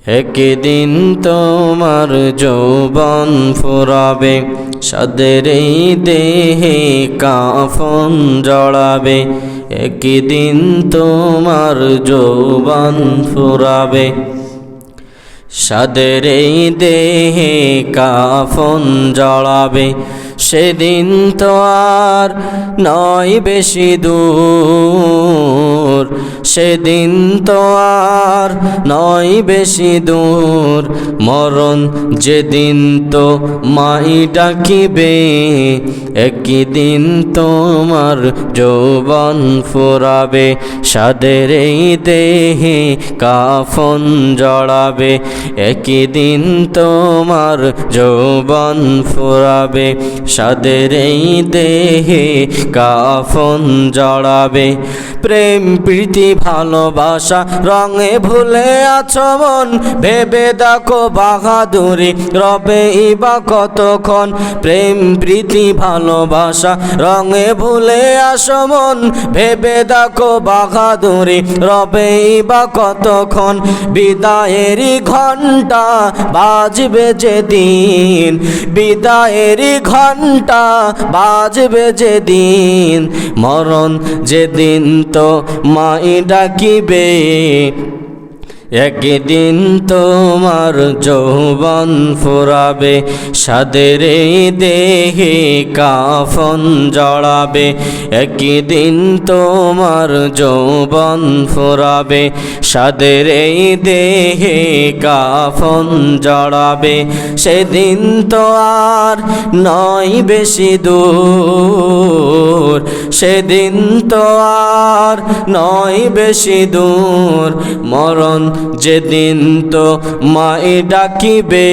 একদিন তোমার যৌবন ফুরাবে, সাদের এই দেহে কাফন জড়াবে। একদিন তোমার যৌবন ফুরাবে, সাদের এই দেহে কাফন জড়াবে। সেদিন তো আর নয় বেশি দূর, সেদিন তো আর নয় বেশি দূর। মরণ যেদিন তো মাই ডাকিবে, একদিন তোমার যৌবন ফুরাবে, সাদের এই দেহে কাফন জড়াবে। একদিন তোমার যৌবন ফুরাবে, সাদের এই দেহে কাফন জড়াবে। প্রেম প্রীতি ভালোবাসা রঙে ভুলে আছো মন, ভেবে দেখো বাহাদুরি রবে ইবা কতক্ষণ। প্রেম প্রীতি ভালোবাসা রঙে ভুলে আসো মন, ভেবে দেখো বাহাদুরি রবে ইবা কতক্ষণ। বিদায়েরই ঘণ্টা বাজবে যেদিন, বিদায়েরই ঘণ্টা বাজবে যেদিন। মরণ যেদিন তো মাই ডাকিবে, একদিন তোমার যৌবন ফুরাবে, সাদের এই দেহে কাফন জড়াবে। একদিন তোমার যৌবন ফুরাবে, সাদের এই দেহে কাফন জড়াবে। সেদিন তো আর নয় বেশি দূর, সেদিন তো আর নয় বেশি দূর। মরণ যেদিন তো মাই ডাকিবে,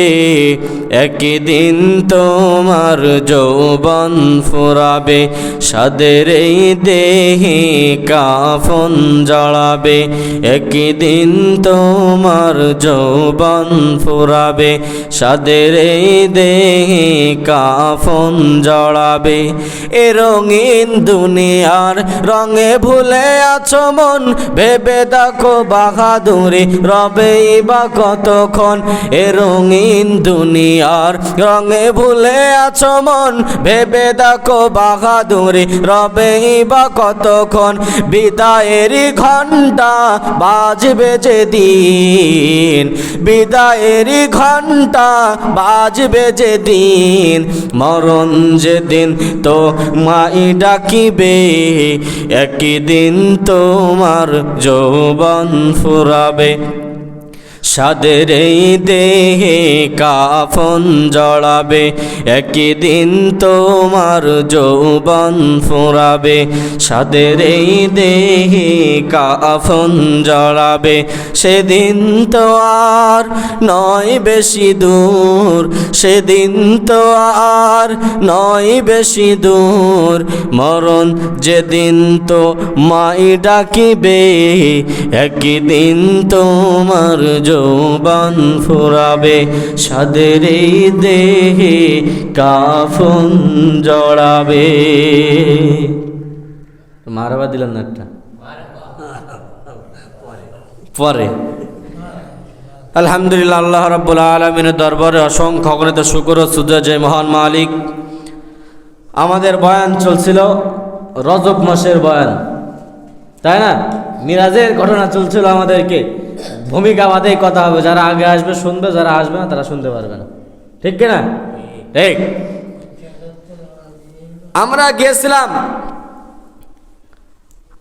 একদিন তোমার যৌবন ফুরাবে, সাদের এই দেহে কাফন জড়াবে। একদিন তোমার যৌবন ফুরাবে, সাদের এই দেহে কাফন জড়াবে। এ রঙিন দুনিয়ার রঙে ভুলে আছো মন, ভেবে দেখো বাহাদুরি রবে বা কতক্ষণ। এ রঙিন দুনিয়ার রঙে ভুলে আছো মন, ভেবে দেখো বাহাদুরি রবে বা কতক্ষণ। বিদায়েরই ঘণ্টা বাজবে যেদিন, বিদায়েরই ঘণ্টা বাজবে যেদিন। মরণ যেদিন তো মাই ডাকিবে, একদিন তোমার যৌবন ফুরাবে, সাদের এই দেহে কাফন জড়াবে। একদিন তোমার যৌবন ফুরাবে, সাদের এই দেহে কাফন জড়াবে। সেদিন তো আর নয় বেশি দূর, সেদিন তো আর নয় বেশি দূর। মরণ যেদিন তো মাই ডাকিবে, একদিন তোমার যৌবন ফুরাবে, সাদের এই দেহে কাফন জড়াবে। মারবা দিলাম না একটা পরে। আলহামদুলিল্লাহ, আল্লাহ রাব্বুল আলামিনের দরবারে অসংখ্য অগণিত শুকর ও সুজা যে মহান মালিক। আমাদের বয়ান চলছিল রজব মাসের বয়ান, তাই না? মিরাজের ঘটনা চলছিল, আমাদেরকে ভূমিকা বাদেই কথা হবে। যারা আগে আসবে শুনবে, যারা আসবে না তারা শুনতে পারবে না, ঠিক কিনা? ঠিক। আমরা গিয়েছিলাম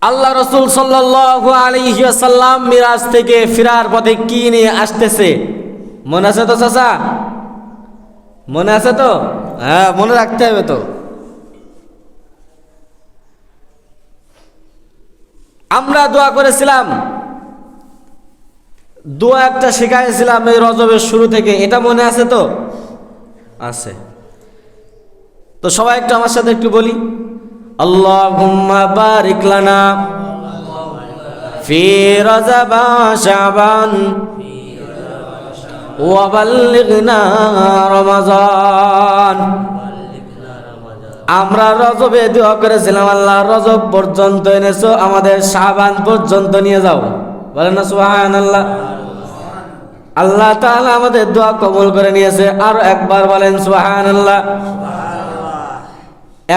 আল্লাহ রসুল সাল্লাল্লাহু আলাইহি ওয়াসাল্লাম মিরাজ থেকে ফিরার পথে কি নিয়ে আসতেছে মনে আছে তো চাচা? মনে আছে তো? হ্যাঁ, মনে রাখতে হবে তো। আমরা দোয়া করেছিলাম, দোয়া একটা শিখাইছিলাম এই রজবের শুরু থেকে, এটা মনে আছে তো? আছে তো সবাই একটু আমার সাথে একটু বলি, আল্লাহুম্মা বারিক লানা ফি রজব শাবান ওয়া বাল্লিগনা রমাজান। আমরা রজবে দোয়া করেছিলাম, আল্লাহ রজব পর্যন্ত এনেছো, আমাদের শাবান পর্যন্ত নিয়ে যাও। বলেন না সুবহানাল্লাহ। আল্লাহ তাআলা আমাদের দোয়া কবুল করে নিয়েছে। আর একবার বলেন সুবহানাল্লাহ।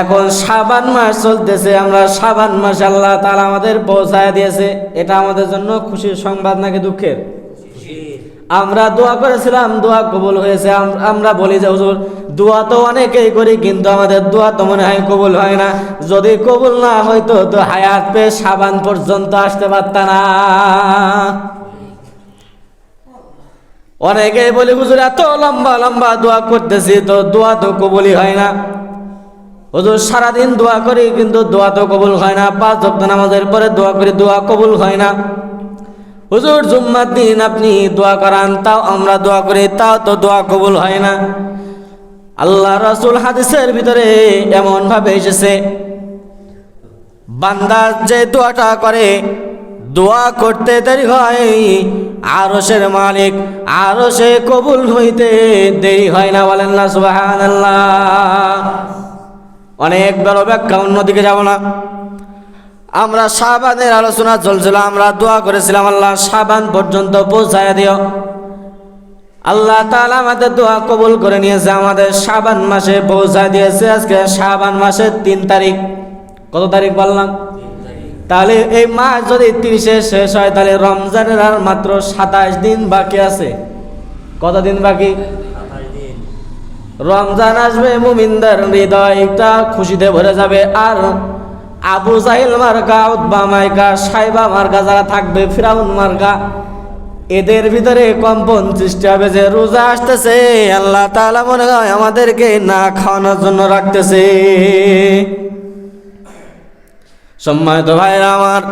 এখন শাবান মাস চলতেছে, আমরা শাবান মাস আল্লাহ তাআলা আমাদের পৌঁছায় দিয়েছে। এটা আমাদের জন্য খুশির সংবাদ নাকি দুঃখের? আমরা দোয়া করেছিলাম, দোয়া কবুল হয়েছে। আমরা বলি যে হুজুর দোয়া তো অনেকেই করি, কিন্তু আমাদের দোয়া তো মনে হয় কবুল হয় না। যদি কবুল না হইতো তো হায়াত পেয়ে শাবান পর্যন্ত আসতে পারত না। অনেকেই বলি হুজুর এত লম্বা লম্বা দোয়া করতেছি তো দোয়া তো কবুলই হয় না। হুজুর সারাদিন দোয়া করি কিন্তু দোয়া তো কবুল হয় না। 5 ওয়াক্ত নামাজের পরে দোয়া করি, দোয়া কবুল হয় না। হুজুর জুম্মার দিন আপনি দোয়া করান, তাও আমরা দোয়া করি, তাও তো দোয়া কবুল হয় না। আল্লাহ রাসূল হাদিসের ভিতরে এমন ভাবে এসেছে, বান্দা যে দোয়াটা করে, দোয়া করতে দেরি হয়, আরশের মালিক আরশে কবুল হইতে দেরি হয় না। বলেন না সুবহানাল্লাহ। অনেক বড় ব্যাখ্যা, অন্যদিকে যাব না। আমরা শাবানের আলোচনা চলছিল, আমরা দোয়া করেছিলাম আল্লাহ শাবান পর্যন্ত পৌঁছায় দিও। আল্লাহ তাআলা আমাদের দোয়া কবুল করে নিয়েছে, আমাদের শাবান মাসে পৌঁছায় দিয়েছে। আজকে শাবান মাসের 3 তারিখ। কত তারিখ বললাম? তাহলে এই মাস যদি 30-এ শেষ হয় তাহলে রমজানের আর মাত্র 27 দিন বাকি আছে। কত দিন বাকি? রমজান আসবে, মুমিনদের হৃদয়টা খুশিতে ভরে যাবে। আর আবু জাহেল মার্কা, উতবা মার্কা, সাইবা মার্কা যারা থাকবে, ফিরাউন মার্কা, এদের ভিতরে কম্পন সৃষ্টি হবে যে রোজা আসতেছে, আল্লাহ তাআলা মনে হয় আমাদেরকে না খাওয়ানোর জন্য রাখতেছে। সম্মানিত ভাইরা আমার,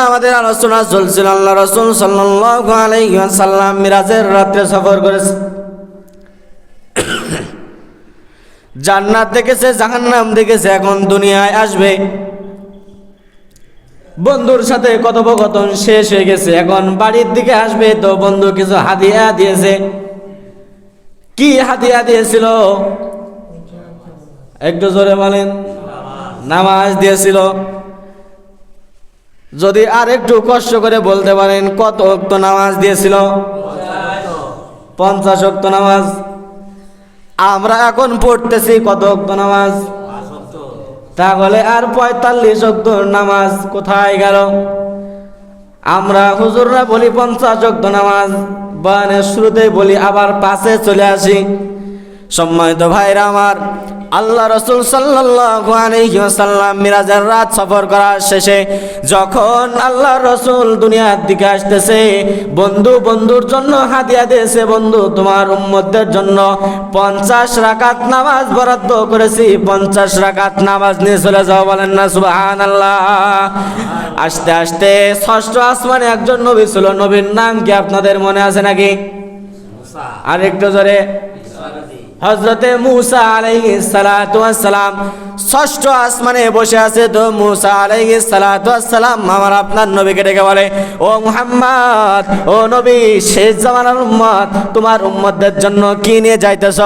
আমাদের আলোচনা চলছিল আল্লাহ রাসূল সাল্লাল্লাহু আলাইহি ওয়াসাল্লাম মিরাজের রাতে সফর করেছে। জান্নাত দেখেছে, জাহান্নাম দেখেছে, এখন দুনিয়ায় আসবে। বন্ধুর সাথে কথোপকথন শেষ হয়ে গেছে, এখন বাড়ির দিকে আসবে। তো বন্ধু কিছু হাদিয়া দিয়েছে। কি হাদিয়া দিয়েছিল? একটু জোরে বলেন। নামাজ দিয়েছিল। যদি আর একটু কষ্ট করে বলতে পারেন কত ওয়াক্ত নামাজ দিয়েছিল? 50 ওয়াক্ত নামাজ। আমরা এখন পড়তেছি কত ওয়াক্ত নামাজ? তাহলে আর 45 ওয়াক্ত নামাজ কোথায় গেল? আমরা হুজুররা বলি 50 ওয়াক্ত নামাজ, বয়ানের শুরুতেই বলি, আবার পাশে চলে আসি। সম্মানিত ভাইরা আমার, আল্লাহ রাসূল সাল্লাল্লাহু আলাইহি ওয়াসাল্লাম মিরাজের রাত সফর করার শেষে যখন আল্লাহ রাসূল দুনিয়ার দিকে আসতেছে, বন্ধুর জন্য হাদিয়া দিয়েছে। বন্ধু, তোমার উম্মতদের জন্য 50 রাকাত নামাজ বরাদ্দ করেছি, 50 রাকাত নামাজ নিয়ে চলে যাও। বলেন না সুবহানাল্লাহ। আস্তে আস্তে 6ষ্ঠ আসমানে একজন নবী ছিল। নবীর নাম কি আপনাদের মনে আছে নাকি? আর একটু জোরে। হযরতে মূসা আলাইহিস সালাতু ওয়াস সালাম 6ষ্ঠ আসমানে বসে আছে। তো মূসা আলাইহিস সালাতু ওয়াস সালাম আমার আপনার নবীকে ডেকে বলে, ও মুহাম্মদ, ও নবী, শেষ জামানার উম্মত, তোমার উম্মতদের জন্য কি নিয়ে যাইতেছ?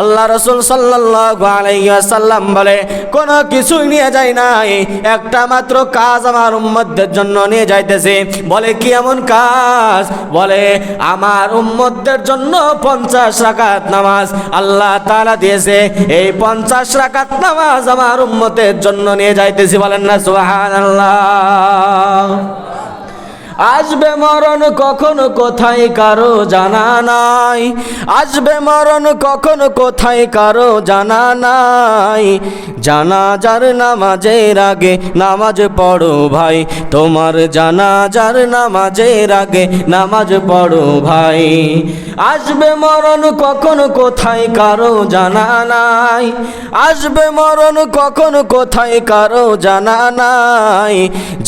আল্লাহ রাসূল সাল্লাল্লাহু আলাইহি ওয়াসাল্লাম বলে, কোনো কিছুই নিয়ে যাই নাই, একটা মাত্র কাজ আমার উম্মতদের জন্য নিয়ে যাইতেছি। বলে, কি এমন কাজ? বলে, আমার উম্মতদের জন্য 50 রাকাত নামাজ আল্লাহ তাআলা দিয়েছে। এই 50 রাকাত নামাজ আমার উম্মতের জন্য নিয়ে যাইতেছি। বলেন না সুবহানাল্লাহ। আসবে মরণ কখন কোথায় কারো জানা নাই, আসবে মরণ কখন কোথায় কারো জানা নাই। জানাজার নামাজের আগে নামাজ পড়ো ভাই, তোমার জানাজার নামাজের আগে নামাজ পড়ো ভাই। আসবে মরণ কখন কোথায় কারো জানা নাই, আসবে মরণ কখন কোথায় কারো জানা নাই।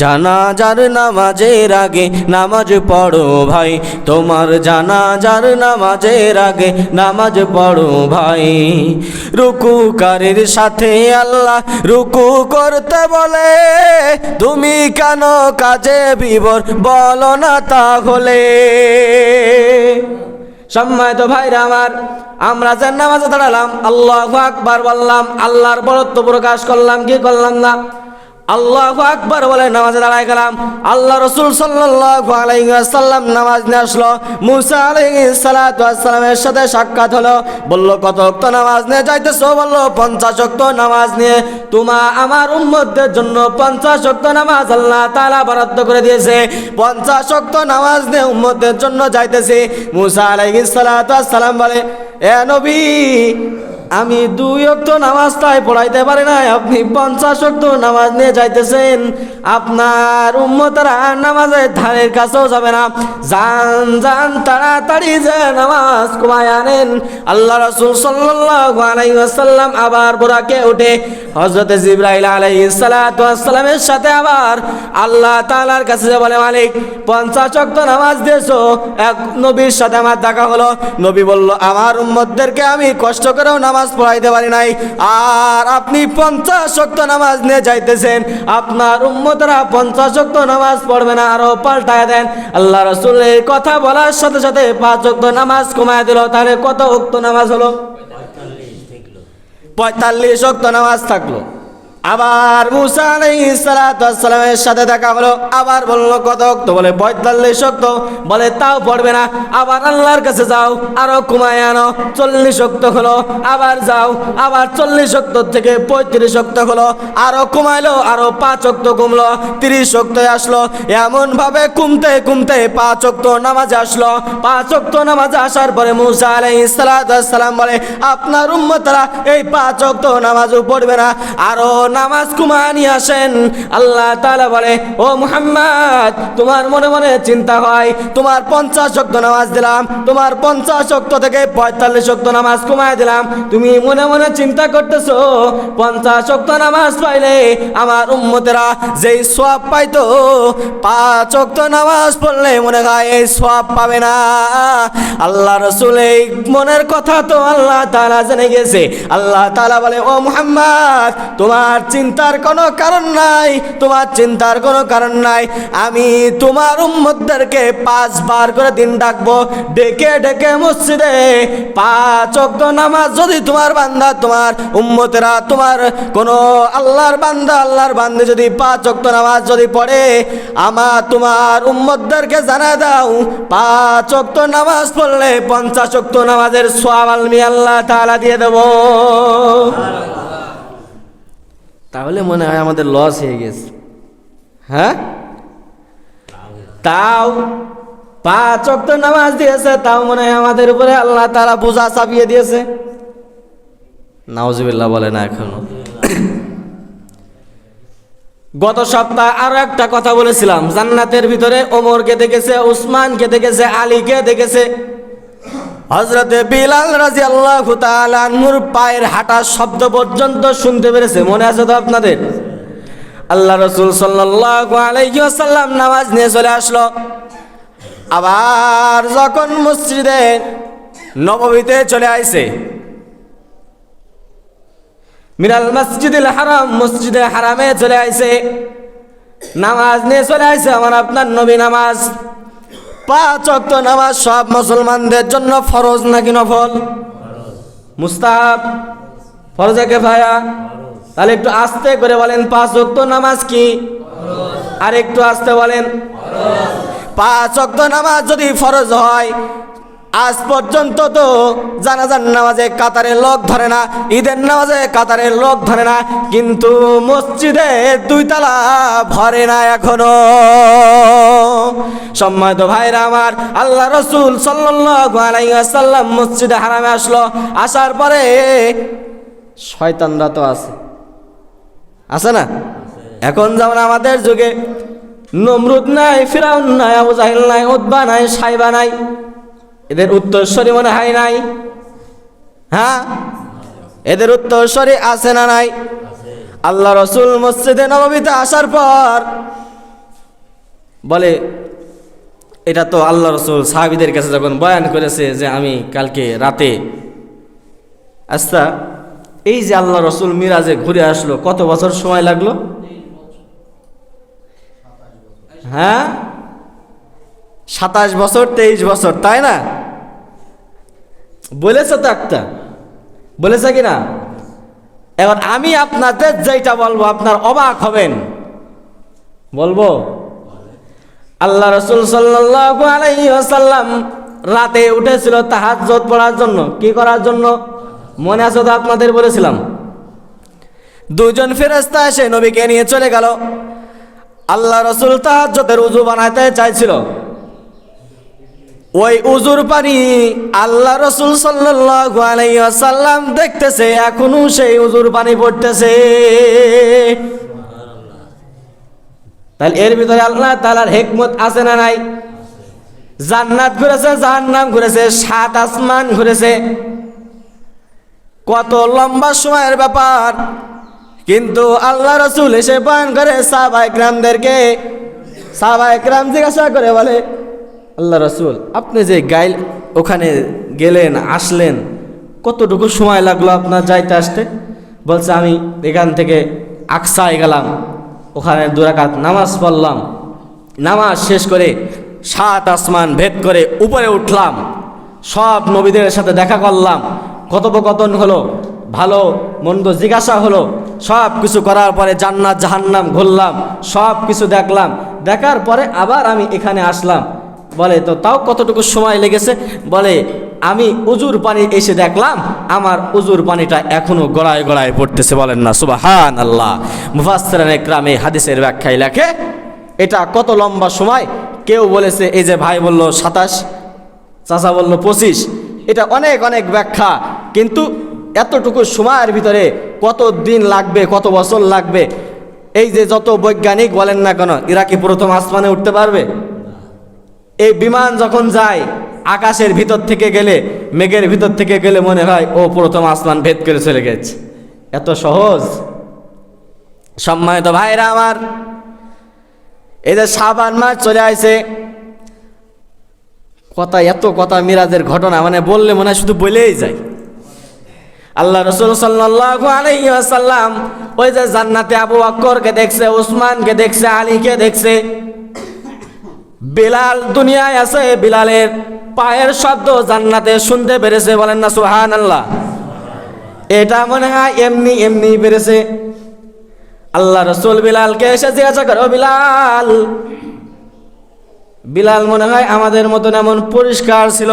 জানাজার নামাজের আগে নামাজ পড়ো ভাই, তোমার জানাজার নামাজের আগে নামাজ পড়ো ভাই। রুকুকারীর সাথে আল্লাহ রুকু করতে বলে, তুমি কেন কাজে বিভোর বলো না তাহলে। সম্মানিত ভাইরা আমার, আমরা যে নামাজে দাঁড়ালাম, আল্লাহু আকবার বললাম, আল্লাহর বরত্ব প্রকাশ করলাম কি করলাম না? আল্লাহু আকবার বলে নামাজে দাঁড়ায় গেলাম। আল্লাহ রাসূল সাল্লাল্লাহু আলাইহি ওয়াসাল্লাম নামাজ নিয়ে আসলো। মুসা আলাইহিস সালাতু ওয়াস সালামের সাথে সাক্ষাৎ হলো। বলল, কত ওয়াক্ত নামাজ নিয়ে যাইতেছো? বলল, 50 ওয়াক্ত নামাজ নিয়ে। আমার উম্মতদের জন্য 50 ওয়াক্ত নামাজ আল্লাহ তাআলা বরাদ্দ করে দিয়েছে। 50 ওয়াক্ত নামাজ নিয়ে উম্মতদের জন্য যাইতেছি। মুসা আলাইহিস সালাতু ওয়াস সালাম বলে, এ নবী, আমি 2 ওয়াক্ত নামাজ তাই পড়াইতে পারি না, আপনি 50 ওয়াক্ত নামাজ নিয়ে যাইতেছেন। আপনার উম্মতরা নামাজের ধারের কাছেও যাবে না। যান যান, তাড়াতাড়ি যে নামাজ কমায় আনেন। আল্লাহ রাসূল সাল্লাল্লাহু আলাইহি ওয়াসাল্লাম আবার বুরাকে উঠে হযরত জিবরাইল আলাইহিস সালাতু ওয়াস সালামের সাথে আবার আল্লাহ তাআলার কাছে যে বলে, মালিক 50 ওয়াক্ত নামাজ দিয়েছো। এক নবীর সাথে আমার দেখা হলো। নবী বলল, আমার উম্মতদেরকে আমি কষ্ট করেও নামাজ পড়াইতে পারি নাই, আর আপনি 50 ওয়াক্ত নামাজ নিয়ে যাইতেছেন। আপনার উম্মতরা 50 ওয়াক্ত নামাজ পড়বে না, আরো পাল্টায় দেন। আল্লাহ রাসূল এই কথা বলার সাথে সাথে 5 ওয়াক্ত নামাজ কমায় দিল। তাহলে কত ওয়াক্ত নামাজ হলো? 45 ওয়াক্ত নামাজ থাকলো। আবার মুসা আলাইহিস সালাতু ওয়াস সালামের সাথে দেখা হলো। আবার বলল, কত ওয়াক্ত? বলে 45 ওয়াক্ত। বলে, তাও পড়বে না, আবার আল্লাহর কাছে যাও, আরো কমায় আনো। 40 ওয়াক্ত হলো। আবার যাও, আবার 40 ওয়াক্ত থেকে 35 ওয়াক্ত হলো। আরো কমাইলো, আরো 5 ওয়াক্ত কমলো, 30 ওয়াক্ত আসলো। এমন ভাবে কমতে কমতে 5 ওয়াক্ত নামাজে আসলো। 5 ওয়াক্ত নামাজে আসার পরে মুসা আলাইহিস সালাতু ওয়াস সালাম বলে, আপনার উম্মতরা এই 5 ওয়াক্ত নামাজও পড়বে না, আরো নামাজ কমায় নিয়ে আসেন। আল্লাহ তাআলা বলে, ও মুহাম্মদ, তোমার মনে মনে চিন্তা হয়, তোমার 50 ওয়াক্ত নামাজ দিলাম, তোমার 50 ওয়াক্ত থেকে 45 ওয়াক্ত নামাজ কমায় দিলাম। তুমি মনে মনে চিন্তা করতেছো 50 ওয়াক্ত নামাজ পাইলে আমার উম্মতেরা যেই সওয়াব পাইতো 5 ওয়াক্ত নামাজ পড়লে মনে হয় এই সওয়াব পাবে না। আল্লাহ রাসূল এই মনের কথা তো আল্লাহ তাআলা জেনে গেছে। আল্লাহ তাআলা বলে, ও মুহাম্মদ, তোমার চিন্তার কোনো কারণ নাই, তোমার চিন্তার কোনো কারণ নাই। আমি তোমার উম্মতদেরকে 5 বার করে দিন ডাকবো, ডেকে ডেকে মসজিদে 5 ওয়াক্ত নামাজ যদি তোমার বান্দা, তোমার উম্মতেরা, তোমার কোনো আল্লাহর বান্দা, আল্লাহর বান্দে যদি 5 ওয়াক্ত নামাজ যদি পড়ে, তোমার উম্মতদেরকে জানায় দাও 5 ওয়াক্ত নামাজ পড়লে 50 ওয়াক্ত নামাজের সওয়াব আমি আল্লাহ তাআলা দিয়ে দেব। তাহলে মনে হয় আমাদের লস হয়ে গেছে। হ্যাঁ, তাও 5 ওয়াক্ত নামাজ দিয়েছে, তাও মনে হয় আমাদের উপরে আল্লাহ তাআলা বোঝা চাপিয়ে দিয়েছে। নাউজুবিল্লাহ বলে না এখনো। গত সপ্তাহে আরো একটা কথা বলেছিলাম, জান্নাতের ভিতরে ওমরকে দেখেছে, উসমানকে দেখেছে, আলীকে দেখেছে। হযরতে বিলাল রাদিয়াল্লাহু তাআলা আনহুর পায়ের হাঁটার শব্দ পর্যন্ত শুনতে পেরেছে। মনে আছে তো আপনাদের? আল্লাহ রাসূল সাল্লাল্লাহু আলাইহি ওয়াসাল্লাম নামাজ নিয়ে চলে আসলো। আবার যখন মসজিদে নববীতে চলে আইছে, মিনাল মসজিদুল হারাম, মসজিদে হারামে চলে আইছে, নামাজ নিয়ে চলে আইছে আমার আপনার নবী। নামাজ 5 ওয়াক্ত নামাজ সব মুসলমানদের জন্য ফরজ নাকি নফল? মুস্তাহাব, ফরজে কিফায়া। তাহলে একটু আস্তে করে বলেন, 5 ওয়াক্ত নামাজ কি? আর একটু আস্তে বলেন। 5 ওয়াক্ত নামাজ যদি ফরজ হয়, আজ পর্যন্ত তো জানাজার নামাজে কাতারে লোক ধরে না, ঈদের নামাজে কাতারে লোক ধরে না, কিন্তু মসজিদে 2 তালা ভরে না এখনো। সম্মানিত ভাইরা আমার, আল্লাহ রাসূল সাল্লাল্লাহু আলাইহি ওয়াসাল্লাম মসজিদে হারামে আসলো। আসার পরে শয়তানরা তো আছে না? এখন যেমন আমাদের যুগে নমরুদ নাই, ফিরাউন নাই, আবু জাহেল নাই, উতবা নাই, সাইবা নাই, এদের উত্তরসূরি মনে হয় নাই? হ্যাঁ, এদের উত্তরসূরি আছে না নাই? আল্লাহ রাসূল মসজিদে নববীতে আসার পর বলে, এটা তো আল্লাহ রাসূল সাহাবীদের কাছে যখন বয়ান করেছে যে আমি কালকে রাতে, আচ্ছা এই যে আল্লাহ রাসূল মিরাজে ঘুরে আসলো, কত বছর সময় লাগলো? হ্যাঁ, 27 বছর, 23 বছর, তাই না? বলেছে তো একটা, বলেছে কিনা? এবার আমি আপনাদের যেটা বলবো আপনার অবাক হবেন। বলবো? আল্লাহ রাসূল সাল্লাল্লাহু আলাইহি ওয়াসাল্লাম রাতে উঠেছিল তাহাজ্জুদ পড়ার জন্য। কি করার জন্য? মনে আছে তো আপনাদের বলেছিলাম, দুজন ফেরেশতা এসে নবীকে নিয়ে চলে গেল। আল্লাহ রাসূল তাহাজ্জুদের ওযু বানাতে চাইছিল। ওই উজুর পানি আল্লাহ রাসূল সাল্লাল্লাহু আলাইহি ওয়াসাল্লাম দেখতেছে, এখনো সেই উজুর পানি পড়তেছে। তাহলে এর ভিতরে আল্লাহ তাআলার হিকমত আছে না নাই? জান্নাত ঘুরেছে, জাহান্নাম ঘুরেছে, সাত আসমান ঘুরেছে, কত লম্বা সময়ের ব্যাপার। কিন্তু আল্লাহ রাসূল এসে বয়ান করে সাহাবায়ে কেরামদেরকে। সাহাবায়ে কেরাম জিজ্ঞাসা করে বলে, আল্লাহ রাসূল আপনি যে ওখানে গেলেন আসলেন, কতটুকু সময় লাগলো আপনার যাইতে আসতে? বলছে আমি এখান থেকে আকসায় গেলাম, ওখানে 2 রাকাত নামাজ পড়লাম, নামাজ শেষ করে 7 আসমান ভেদ করে উপরে উঠলাম, সব নবীদের সাথে দেখা করলাম, কথোপকথন হলো, ভালো মন্দ জিজ্ঞাসা হলো, সব কিছু করার পরে জান্নাত জাহান্নাম ঘুরলাম, সব কিছু দেখলাম, দেখার পরে আবার আমি এখানে আসলাম। বলে তো তাও কতটুকু সময় লেগেছে? বলে আমি উজুর পানি এসে দেখলাম আমার উজুর পানিটা এখনো গড়ায় গড়ায় পড়তেছে। বলেন না সুবহানাল্লাহ। মুফাসসিরিনে কেরাম এই হাদিসের ব্যাখ্যায় লেখে এটা কত লম্বা সময়। কেউ বলেছে এই যে ভাই বলল 27, চাচা বলল 25, এটা অনেক অনেক ব্যাখ্যা। কিন্তু এতটুকু সময়ের ভিতরে কত দিন লাগবে, কত বছর লাগবে? এই যে যত বৈজ্ঞানিক বলেন না কেন, এরা কি প্রথম আসমানে উঠতে পারবে? এই বিমান যখন যায় আকাশের ভিতর থেকে গেলে, মেঘের ভিতর থেকে গেলে মনে হয় ও প্রথম আসমান ভেদ করে চলে গেছে। এত সহজ? সম্মানিত ভাইরা আমার, এই যে শাবান মাস চলে আসে, কথা এত কথা মিরাজের ঘটনা, মানে বললে মনে হয় শুধু বলেই যায়। আল্লাহ রাসূল সাল্লাল্লাহু আলাইহি ওয়াসাল্লাম ওই যে জান্নাতে আবু বকরকে দেখছে, ওসমানকে দেখছে, আলীকে দেখছে। বিলাল দুনিয়ায় আছে, বিলালের পায়ের শব্দ জান্নাতে শুনতে পেরেছে। বলেন না সুবহানাল্লাহ। এটা মনে হয় এমনি এমনি পেরেছে। আল্লাহ রাসূল বিলালকে এসে জিজ্ঞাসা করে, ও বিলাল, বিলাল মনে হয় আমাদের মতন এমন পরিষ্কার ছিল।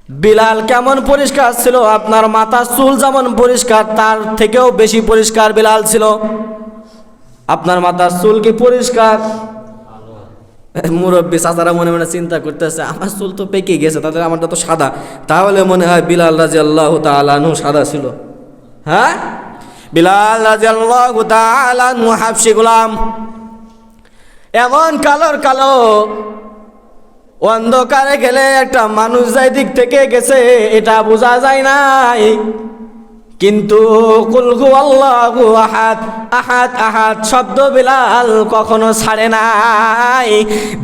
বিলাল কেমন পরিষ্কার ছিল? আপনার মাথার চুল যেমন পরিষ্কার তার থেকেও বেশি পরিষ্কার বিলাল ছিল। আপনার মাথার চুল কি পরিষ্কার? মুরব্বী চাচারা মনে মনে চিন্তা করতেছে, আমার চুল তো পেকে গেছে, তাদের আমারটা তো সাদা, তাহলে মনে হয় বিলাল রাদিয়াল্লাহু তাআলা আনহু সাদা ছিল। হ্যাঁ, বিলাল রাদিয়াল্লাহু তাআলা আনহু হাবশী গোলাম, এমন কালোর কালো, অন্ধকারে গেলে একটা মানুষ যাই দিক থেকে গেছে এটা বোঝা যায় নাই। কিন্তু কুল হুয়াল্লাহু আহাদ, আহাদ আহাদ শব্দ বিলাল কখনো ছাড়ে নাই।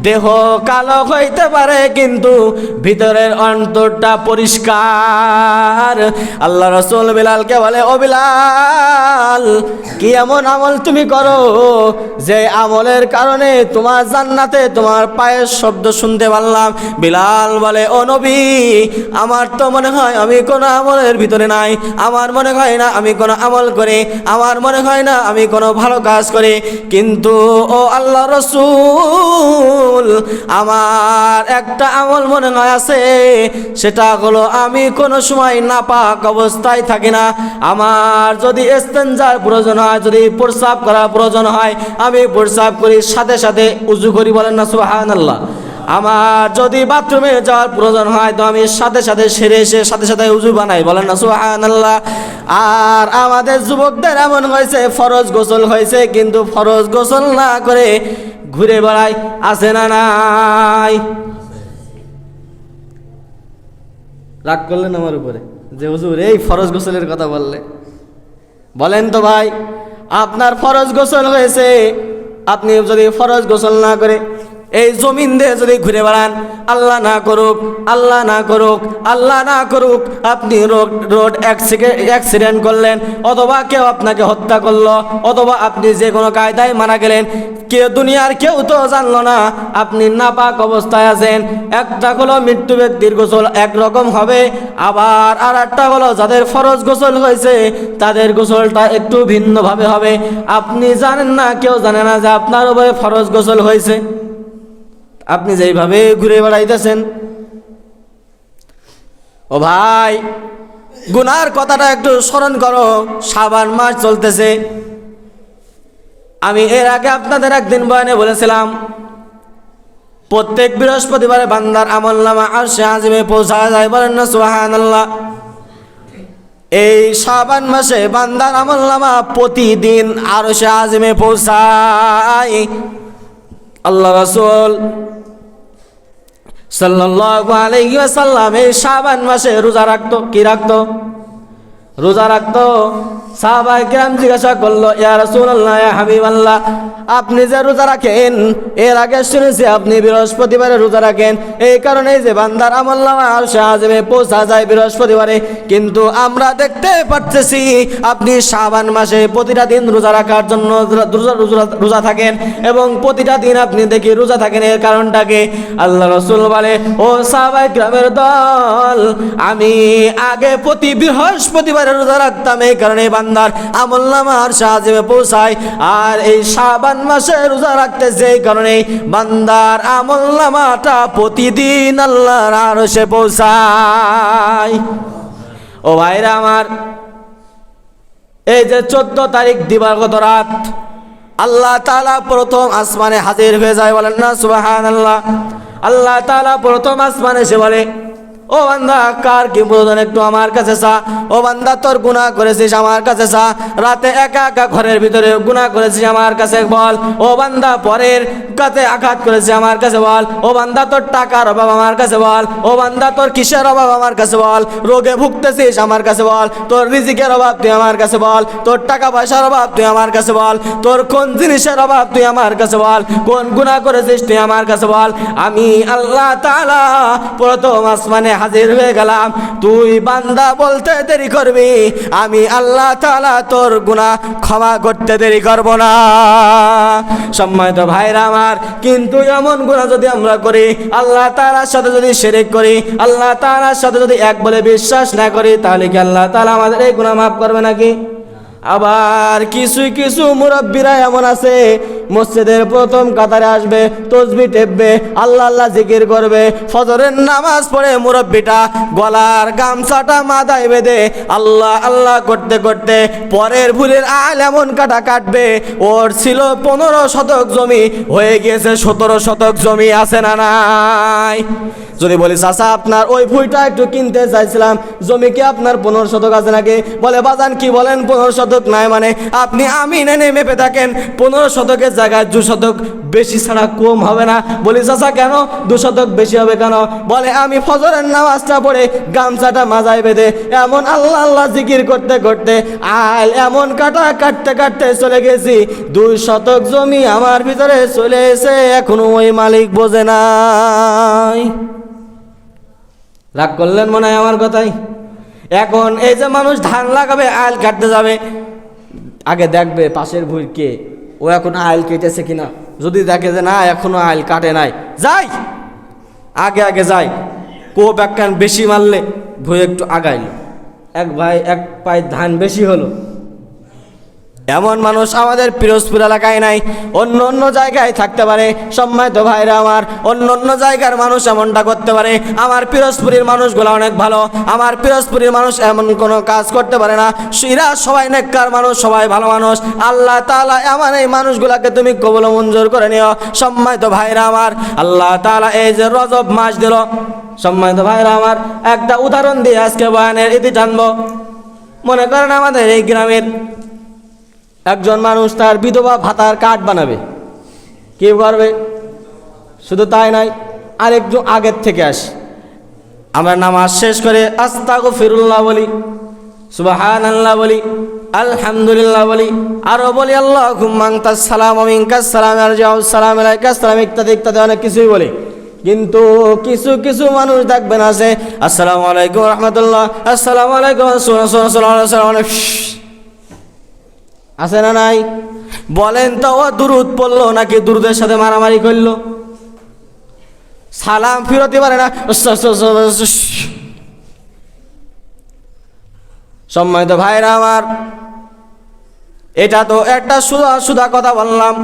দেহ কালো হইতে পারে কিন্তু ভিতরের অন্তরটা পরিষ্কার। আল্লাহ রাসূল বিলালকে বলে, ও বিলাল, কি এমন আমল তুমি করো যে আমলের কারণে তোমার জান্নাতে তোমার পায়ের শব্দ শুনতে পারলাম? বিলাল বলে, ও নবী, আমার তো মনে হয় আমি কোনো আমলের ভিতরে নাই, আমার মনে হয় না আমি কোনো আমল করি, আমার মনে হয় না আমি কোনো ভালো কাজ করি। কিন্তু ও আল্লাহ রাসূল, আমার একটা আমল মনে হয় আছে, সেটা হলো আমি কোনো সময় নাপাক অবস্থায় থাকি না। আমার যদি ইস্তেঞ্জার প্রয়োজন হয়, যদি প্রস্রাব করার প্রয়োজন হয়, আমি প্রস্রাব করি, সাথে সাথে উযু করি। বলেন না সুবহানাল্লাহ। আমার যদি বাথরুমে যাওয়ার প্রয়োজন হয় তো আমি সাথে সাথে সেরে এসে সাথে সাথে উযু বানাই। বলেন না সুবহানাল্লাহ। আর আমাদের যুবকদের এমন হয়েছে ফরজ গোসল হয়েছে কিন্তু ফরজ গোসল না করে ঘুরে বেড়ায়, আছে না নাই? রাগ করলেন আমার উপরে যে হুজুর এই ফরজ গোসলের কথা বললে? বলেন তো ভাই, আপনার ফরজ গোসল হয়েছে, আপনি যদি ফরজ গোসল না করে এই জমিন দিয়ে যদি ঘুরে বেড়ান, আল্লাহ না করুক, আল্লাহ না করুক, আল্লাহ না করুক, আপনি রোড অ্যাক্সিডেন্ট করলেন, অথবা কেউ আপনাকে হত্যা করলো, অথবা আপনি যে কোনো কায়দায় মারা গেলেন, দুনিয়ার কেউ তো জানলো না আপনি নাপাক অবস্থায় আছেন। একটা হলো মৃত্যু ব্যক্তির গোসল একরকম হবে, আবার আর একটা হলো যাদের ফরজ গোসল হয়েছে তাদের গোসলটা একটু ভিন্নভাবে হবে। আপনি জানেন না, কেউ জানে না যে আপনার উপরে ফরজ গোসল হয়েছে, আপনি যেইভাবে ঘুরে বেড়াইতেছেন। ও ভাই, গুনার কথাটা একটু স্মরণ করো। শাবান মাস চলতেছে। আমি এর আগে আপনাদের একদিন বয়ানে বলেছিলাম, প্রত্যেক বৃহস্পতিবারে বান্দার আমলনামা আরশে আজিমে পৌঁছা যায়, বলেন না সুবহানাল্লাহ। এই শাবান মাসে বান্দার আমলনামা প্রতিদিন আরশে আজিমে পৌঁছায়। আল্লাহ রাসূল সাল্লাল্লাহু আলাইহি ওয়াসাল্লাম এই শাবান মাসে রোজা রাখতো। কি রাখতো? রোজা রাখতো। সাহাবায়ে কেরাম জিজ্ঞাসা করলো, ইয়া রাসূলুল্লাহ, ইয়া হাবিবাল্লাহ, আপনি যে রোজা রাখেন, এর আগে শুনেছি আপনি বৃহস্পতিবারে রোজা রাখেন, এই কারণে যে বান্দার আমলনামা আরশে আজিমে পৌঁছা যায় বৃহস্পতিবারে, কিন্তু আমরা দেখতে পাচ্ছি আপনি শাবান মাসে প্রতিটা দিন রোজা রাখার জন্য রোজা থাকেন, এবং প্রতিটা দিন আপনি দেখি রোজা থাকেন। এর কারণটাকে আল্লাহ রাসূল বলে, ও সাহাবায়ে কেরামের দল, আমি আগে প্রতি বৃহস্পতিবারে রোজা রাখতাম, এই কারণে বান্দার আমলনামা আরশে আজিমে পৌঁছায়। আর এই শাবান মাসে রোজা রাখতেছে, এই কারণে বান্দার আমলনামাটা প্রতিদিন আল্লাহর আরশে পৌঁছায়। ও ভাইরা আমার, এই যে 14 তারিখ দিবাগত রাত আল্লাহ তাআলা প্রথম আসমানে হাজির হয়ে যায়, বলেন না সুবহানাল্লাহ। আল্লাহ তাআলা প্রথম আসমানে এসে বলে, ও বান্দা, কার কি প্রয়োজন একটু আমার কাছে চা। ও বান্দা, তোর গুনাহ করেছিস আমার কাছে চা। রাতে একা একা ঘরের ভিতরে গুনাহ করেছিস আমার কাছে বল। ও বান্দা, পরের কাছে আঘাত করেছিস আমার কাছে বল। ও বান্দা, তোর টাকার অভাব আমার কাছে বল। ও বান্দা, তোর কিসের অভাব আমার কাছে বল। রোগে ভুগতেছিস আমার কাছে বল। তোর রিজিকের অভাব তুই আমার কাছে বল। তোর টাকা পয়সার অভাব তুই আমার কাছে বল। তোর কোন জিনিসের অভাব তুই আমার কাছে বল। কোন গুনাহ করেছিস তুই আমার কাছে বল। আমি আল্লাহ তাআলা প্রথম আসমানে হাজির হয়ে গেলাম। তুই বান্দা বলতে দেরি করবি, আমি আল্লাহ তাআলা তোর গুনাহ ক্ষমা করতে দেরি করব না। সম্মানিত ভাইরা আমার, কিন্তু এমন গুনাহ যদি আমরা করি, আল্লাহ তাআলার সাথে যদি শিরক করি, আল্লাহ তাআলার সাথে যদি এক বলে বিশ্বাস না করি, তাহলে কি আল্লাহ তাআলা আমাদের এই গুনাহ মাফ করবে নাকি? আবার কিছু মুরব্বীরা এমন আছে, মসজিদের প্রথম কাতারে আসবে, তসবিহ টেপবে, আল্লাহ আল্লাহ জিকির করবে, ফজরের নামাজ পড়ে মুরব্বীটা গলার গামছাটা মাথায় বেঁধে আল্লাহ আল্লাহ করতে করতে পরের ভুলের আল এমন কাটা কাটবে, ওর ছিল 15 শতক জমি, হয়ে গিয়েছে 17 শতক জমি। আছে না নাই? যদি বলি, চাচা আপনার ওই ভুঁইটা একটু কিনতে চাইছিলাম, জমি কি আপনার 15 শতক আছে নাকি? বলে, বাজান কি বলেন, 15 শতক নাই মানে? আপনি আমি নেনে মেপে থাকেন, 15 শতকের জায়গায় 2 শতক বেশি ছাড়া কম হবে না। বলি, চাচা কেন 2 শতক বেশি হবে কেন? বলে, আমি ফজরের নামাজটা পড়ে গামছাটা মাজায় বেঁধে এমন আল্লাহ আল্লাহ জিকির করতে করতে আল এমন কাটা কাটতে কাটতে চলে গেছি, 2 শতক জমি আমার ভিতরে চলে এসে এখনো ওই মালিক বোঝে নাই। রাগ করলেন মনে হয় আমার কথাই। এখন এই যে মানুষ ধান লাগাবে, আইল কাটতে যাবে, আগে দেখবে পাশের ভুঁই কে, ও এখন আইল কেটেছে কিনা। যদি দেখে যে না এখনো আইল কাটে নাই, যাই আগে আগে যাই, কোপ একখান বেশি মারলে ভুঁই একটু আগাইল, এক পায়ে ধান বেশি হলো। এমন মানুষ আমাদের পিরোজপুর এলাকায় নাই, অন্য অন্য জায়গায় থাকতে পারে। সম্মানিত ভাইরা আমার, অন্য অন্য জায়গার মানুষ এমনটা করতে পারে, আমার পিরোজপুরের মানুষগুলো অনেক ভালো। আমার পিরোজপুরের মানুষ এমন কোনো কাজ করতে পারে না। এরা সবাই নেককার মানুষ, সবাই ভালো মানুষ। আল্লাহ তাআলা আমার এই মানুষগুলাকে তুমি কবুল মঞ্জুর করে নিও। সম্মানিত ভাইরা আমার, আল্লাহ তাআলা এই যে রজব মাস দিল, সম্মানিত ভাইরা আমার, একটা উদাহরণ দিয়ে আজকে বয়ানের ইতি টানবো। মনে করেন আমাদের এই গ্রামের একজন মানুষ তার বিধবা ভাতার কার্ড বানাবে। কি করবে? শুধু তাই নয়, আরেকজন আগের থেকে আসি, আমরা নামাজ শেষ করে আস্তাগফিরুল্লাহ বলি, সুবহানাল্লাহ বলি, আলহামদুলিল্লাহ বলি, আরো বলি আল্লাহুম্মা আনতাস সালাম ওয়া মিনকাস সালাম আরজিউস সালাম আলাইকাস সালাম ইত্যাদি ইত্যাদি অনেক কিছুই বলি। কিন্তু কিছু কিছু মানুষ দেখবেন আছে আসসালামু আলাইকুম রাহমাতুল্লাহ, আসসালামু আলাইকুম আছে না নাই? বলেন তো ও দুরুদ পড়লো নাকি দুরুদের সাথে মারামারি করলো? সালাম ফিরতে পারে না। সম্মানিত ভাইরা আমার, এটা তো একটা সুদা সুদা কথা বললাম।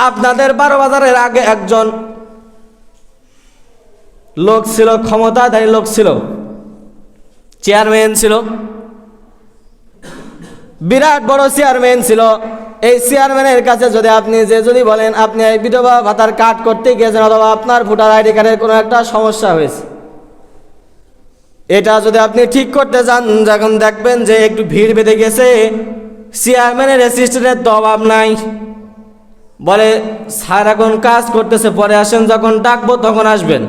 আপনাদের 12 বাজারের আগে একজন লোক ছিল, ক্ষমতাধারী লোক ছিল, চেয়ারম্যান ছিল, বিরাট বড় চেয়ারম্যান ছিল। এই চেয়ারম্যানের কাছে যদি আপনি যদি বলেন আপনি এই বিধবা ভাতার কার্ড করতে গিয়েছেন অথবা আপনার ভোটার আইডি কার্ডের কোনো একটা সমস্যা হয়েছে, এটা যদি আপনি ঠিক করতে যান, যখন দেখবেন যে একটু ভিড় বেঁধে গেছে, চেয়ারম্যানের অ্যাসিস্ট্যান্টের তো অভাব নাই, বলে স্যার এখন কাজ করতেছে, পরে আসেন, যখন ডাকবো তখন আসবেন।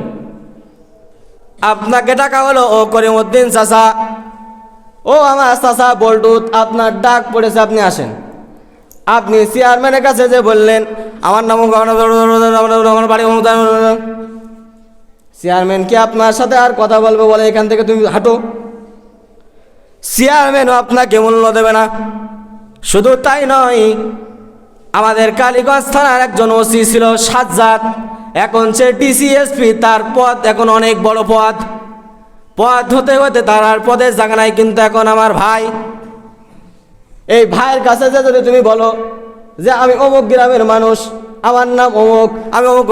আপনাকে ডাকা হলো, ও করিমউদ্দিন চাচা, ও আমার চাচা বল্টুত, আপনার ডাক পড়েছে, আপনি আসেন। আপনি চেয়ারম্যানের কাছে যে বললেন আমার নাম আমার বাড়ি, চেয়ারম্যান কি আপনার সাথে আর কথা বলবো? বলে এখান থেকে তুমি হাঁটো। চেয়ারম্যানও আপনাকে মূল্য দেবে না। শুধু তাই নয়, আমাদের কালীগঞ্জ থানার একজন ওসি ছিল সাজ্জাদ, এখন সে ডিসিএসপি, তার পদ এখন অনেক বড় পদ হতে হতে তার আর পদের জায়গা নাই। কিন্তু এখন আমার ভাই, এই ভাইয়ের কাছে যে যদি তুমি বলো যে আমি অমুক গ্রামের মানুষ, আমার নাম অমুক, আমি অমুক,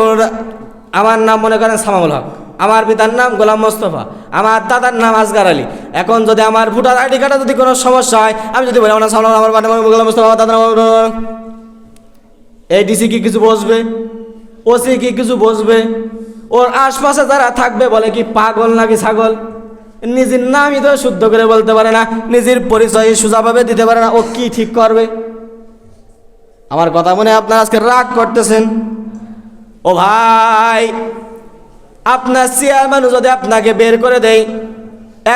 আমার নাম মনে করেন সামাউল হক, আমার পিতার নাম গোলাম মোস্তফা, আমার দাদার নাম আসগার আলী, এখন যদি আমার ভোটার আইডি কার্ডে যদি কোনো সমস্যা হয়, আমি যদি বলি আমার নাম সামাউল, আমার নাম গোলাম মোস্তফা, আমার দাদার নাম, এই ডিসি কি কিছু বসবে? ওসি কি কিছু বসবে? ওর আশপাশে যারা থাকবে বলে কি পাগল নাকি ছাগল? নিজের নামই তো শুদ্ধ করে বলতে পারে না, নিজের পরিচয় সোজাভাবে দিতে পারে না, ও কি ঠিক করবে? আমার কথা মনে আপনারা আজকে রাগ করতেছেন। ও ভাই, আপনার চেয়ারম্যান যদি আপনাকে বের করে দেয়,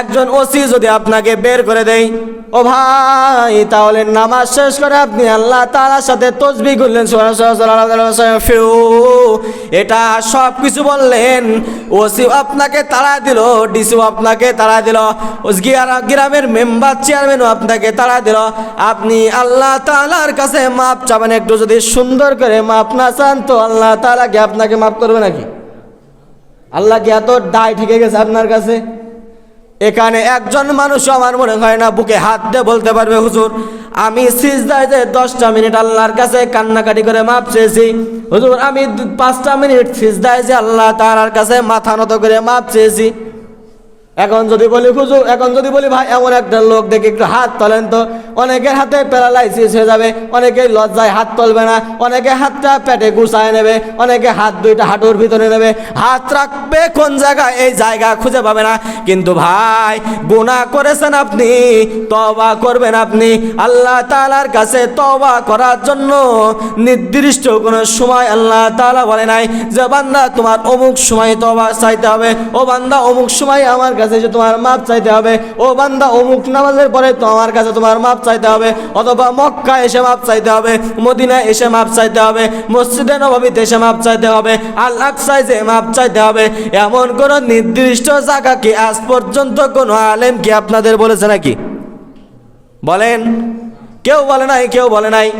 একজন ওসি যদি আপনাকে বের করে দেয়, ও ভাই, তাহলে নামাজ শেষ করে আপনি আল্লাহ তাআলার সাথে তাসবিহ করলেন, এটা সব কিছু বললেন, ওসি আপনাকে তাড়া দিল, ডিসিও আপনাকে তাড়া দিল, গ্রামের মেম্বার চেয়ারম্যানও আপনাকে তাড়া দিল, আপনি আল্লাহ তাআলার কাছে মাপ চাবেন। একটু যদি সুন্দর করে মাপ না চান তো আল্লাহ তাআলা কি আপনাকে মাফ করবে নাকি? আল্লাহ কি এত দায় ঠেকে গেছে আপনার কাছে? এখানে একজন মানুষ আমার মনে হয় না বুকে হাত দিয়ে বলতে পারবে হুজুর আমি সিজদায় যে 10টা মিনিট আল্লাহর কাছে কান্নাকাটি করে মাপ চেয়েছি, হুজুর আমি 5টা মিনিট সিজদায় যে আল্লাহ তাআলার কাছে মাথা নত করে মাপ চেয়েছি। এখন যদি বলি হুজুর, এখন যদি বলি ভাই এমন একটা লোক দেখে একটু হাত তোলেন তো, অনেকের হাতে প্যারালাইসিস হয়ে যাবে, অনেকে লজ্জায় হাত তুলবে না, অনেকে হাতটা পেটে গুছায় নেবে, অনেকে হাত দুইটা হাঁটুর ভিতরে নেবে, হাত রাখবে কোন জায়গায় এই জায়গা খুঁজে পাবে না। কিন্তু ভাই গুনাহ করেছেন আপনি, তওবা করবেন আপনি আল্লাহ তাআলার কাছে। তওবা করার জন্য নির্দিষ্ট কোনো সময় আল্লাহ তাআলা বলে নাই যে বান্দা তোমার অমুক সময় তওবা চাইতে হবে, ও বান্দা অমুক সময় আমার কাছে এসে তোমার মাপ চাইতে হবে, ও বান্দা অমুক নামাজের পরে তোমার কাছে তোমার মাপ চাইতে হবে, অথবা মক্কা এসে মাপ চাইতে হবে, মদিনা এসে মাপ চাইতে হবে, মসজিদে নববীতে এসে মাপ চাইতে হবে, আল আকসায় যে মাপ চাইতে হবে। এমন কোন নির্দিষ্ট জায়গা কি আজ পর্যন্ত কোন আলেম কি আপনাদের বলেছে নাকি? বলেন, কেউ বলে নাই, কেউ বলে নাই।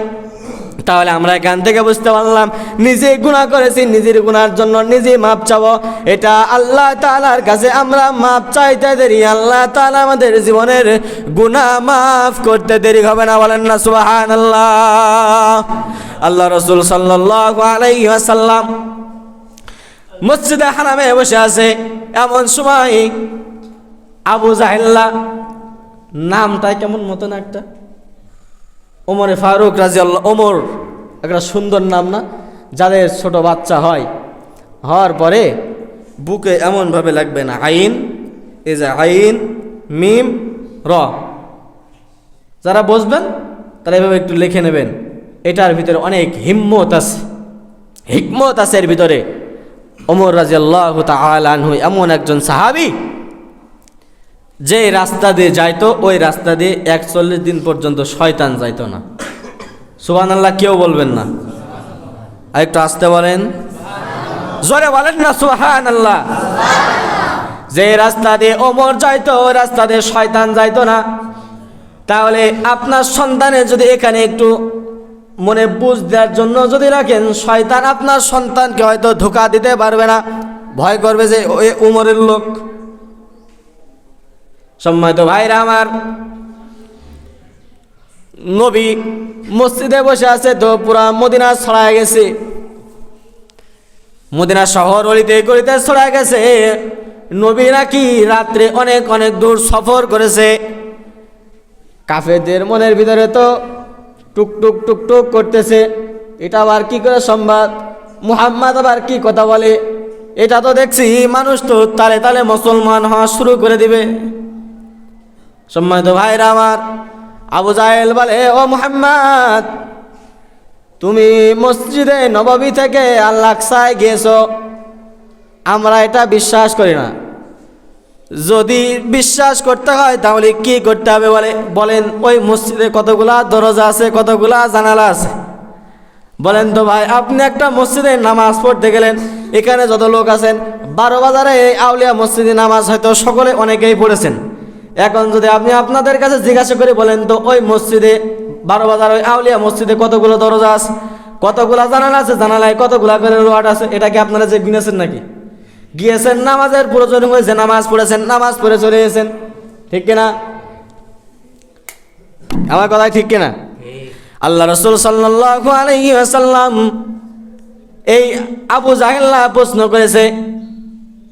তাহলে আমরা এখান থেকে বুঝতে পারলাম নিজে গুনাহ করেছি, নিজের গুনার জন্য নিজে মাপ চাবো, এটা আল্লাহ তাআলার কাছে আমরা মাপ চাইতে দেরি, আল্লাহ তাআলা আমাদের জীবনের গুনাহ মাফ করতে দেরি হবে না। বলেন না সুবহানাল্লাহ। আল্লাহ রাসূল সাল্লাল্লাহু আলাইহি ওয়াসাল্লাম মসজিদে হারামে বসে আছে, এমন সময় আবু জাহেল্লা, নামটা কেমন মতন একটা, ওমরে ফারুক রাদিয়াল্লাহু, ওমর একটা সুন্দর নাম না? যাদের ছোট বাচ্চা হয়, হওয়ার পরে বুকে এমনভাবে লাগবে না, আইন, এই যে আইন মিম র, যারা বসবেন তারা এভাবে একটু লিখে নেবেন। এটার ভিতরে অনেক হিম্মত আছে, হিকমত আছে এর ভিতরে। ওমর রাদিয়াল্লাহু তাআলা আনহু এমন একজন সাহাবী যে রাস্তা দিয়ে যাইতো ওই রাস্তা দিয়ে 41 দিন পর্যন্ত শয়তান যাইতো না। সুবহানাল্লাহ কেউ বলবেন না, আর একটু আসতে বলেন, জোরে বলেন না সুবহানাল্লাহ। যে রাস্তা দিয়ে ওমর যাইতো ওই রাস্তা দিয়ে শয়তান যাইতো না। তাহলে আপনার সন্তানের যদি এখানে একটু মনে বুঝ দেওয়ার জন্য যদি রাখেন, শয়তান আপনার সন্তানকে হয়তো ধোঁকা দিতে পারবে না, ভয় করবে যে ওই উমরের লোক। সম্মানিত ভাইরা আমার, নবী মসজিদে বসে আছে তো পুরা মদিনা ছড়ায় গেছে, মদিনা শহর অলিতে গলিতে ছড়ায় গেছে। নবী নাকি রাত্রে অনেক অনেক দূর সফর করেছে। কাফেরদের মনের ভিতরে তো টুকটুক টুকটুক করতেছে, এটা আবার কি করে সম্ভব, মুহাম্মদ আবার কি কথা বলে, এটা তো দেখছি মানুষ তো তালে তালে মুসলমান হওয়া শুরু করে দিবে। সম্মানিত ভাইরা আমার, আবু জাহেল বলে, ও মুহাম্মদ, তুমি মসজিদে নববী থেকে আল আকসায় গিয়েছো, আমরা এটা বিশ্বাস করি না। যদি বিশ্বাস করতে হয় তাহলে কি করতে হবে বলেন? ওই মসজিদে কতগুলা দরজা আছে, কতগুলা জানালা আছে বলেন তো ভাই। আপনি একটা মসজিদে নামাজ পড়তে গেলেন, এখানে যত লোক আছেন, 12 বাজারে এই আউলিয়া মসজিদে নামাজ হয়তো সকলে অনেকেই পড়েছেন। এখন যদি আপনি আপনাদের কাছে জিজ্ঞাসা করে বলেন তো ওই মসজিদে 12 বাজার ওই আউলিয়া মসজিদে কতগুলো দরজা আছে, কতগুলা জানালা আছে, জানালায় কতগুলা করে রোয়াট আছে, এটা কি আপনারা যে গুনেছেন নাকি? গিয়েছেন নামাজের প্রয়োজন হয়েছে, নামাজ পড়েছেন, নামাজ পড়ে চলে গেছেন, ঠিক কিনা? আমার কথাই ঠিক কিনা? আল্লাহ রাসূল সাল্লাল্লাহু আলাইহি ওয়াসাল্লাম এই আবু জাহেল্লা প্রশ্ন করেছে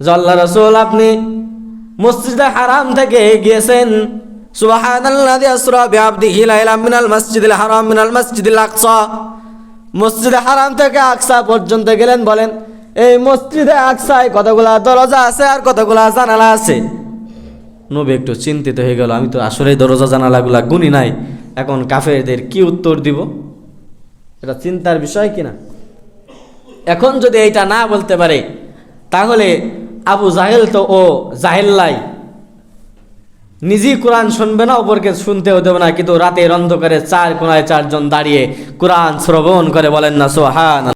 যে আল্লাহ রাসূল, আপনি মসজিদে হারাম থেকে গিয়েছেন, সুবহানাল্লাযী আসরা বিআবদিহি লাইলাম মিনাল মাসজিদিল হারাম মিনাল মাসজিদিল আকসা, মসজিদে হারাম থেকে আকসা পর্যন্ত গেলেন, বলেন এই মসজিদে আকসায় কতগুলা দরজা আছে আর কতগুলা জানালা আছে? নবী একটু চিন্তিত হয়ে গেল, আমি তো আসলে দরজা জানালাগুলা গুনি নাই, এখন কাফেরদের কি উত্তর দিব? এটা চিন্তার বিষয় কিনা? এখন যদি এইটা না বলতে পারে তাহলে আবু জাহেল তো ও জাহেল্লাই, নিজেই কোরআন শুনবে না, অপরকে শুনতেও দেবে না, কিন্তু রাতের অন্ধকারে 4 কোণায় 4 জন দাঁড়িয়ে কোরআন শ্রবণ করে, বলেন না সুবহানাল্লাহ।